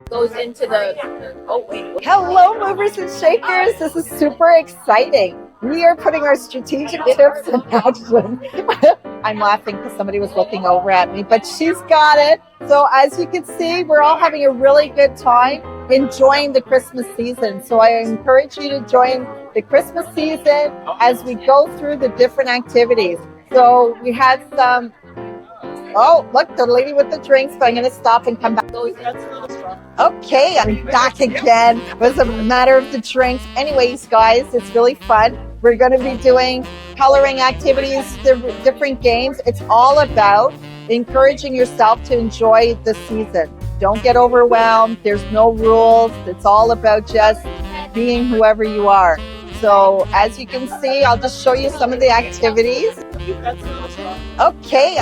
goes into the, oh wait. Hello, movers and shakers. This is super exciting. We are putting our strategic tips in action. I'm laughing because somebody was looking over at me, but she's got it. So as you can see, we're all having a really good time enjoying the Christmas season. So I encourage you to join the Christmas season as we go through the different activities. So we had some, oh, look, the lady with the drinks, but I'm going to stop and come back. Okay, I'm back again. It was a matter of the drinks. Anyways, guys, it's really fun. We're going to be doing coloring activities, different games. It's all about encouraging yourself to enjoy the season. Don't get overwhelmed. There's no rules. It's all about just being whoever you are. So as you can see, I'll just show you some of the activities. Okay,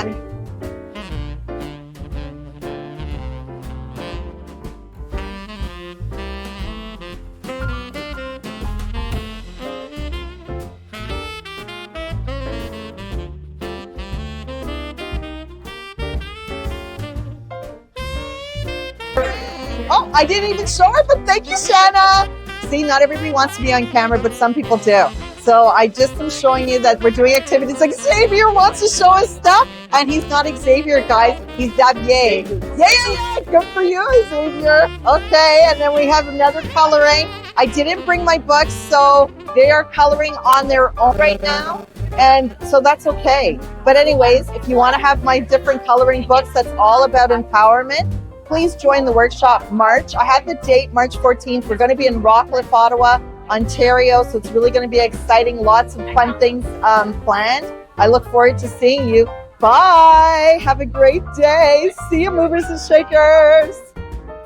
oh, I didn't even show her, but thank you, Shanna. See, not everybody wants to be on camera, but some people do. So I just am showing you that we're doing activities. Like Xavier wants to show us stuff, and he's not Xavier, guys. He's Xavier. Yeah. Good for you, Xavier. Okay, and then we have another coloring. I didn't bring my books, so they are coloring on their own right now. And so that's okay. But anyways, if you want to have my different coloring books, that's all about empowerment. Please join the workshop March. I have the date, March 14th. We're going to be in Rockcliffe, Ottawa, Ontario. So it's really going to be exciting. Lots of fun things planned. I look forward to seeing you. Bye. Have a great day. See you, movers and shakers.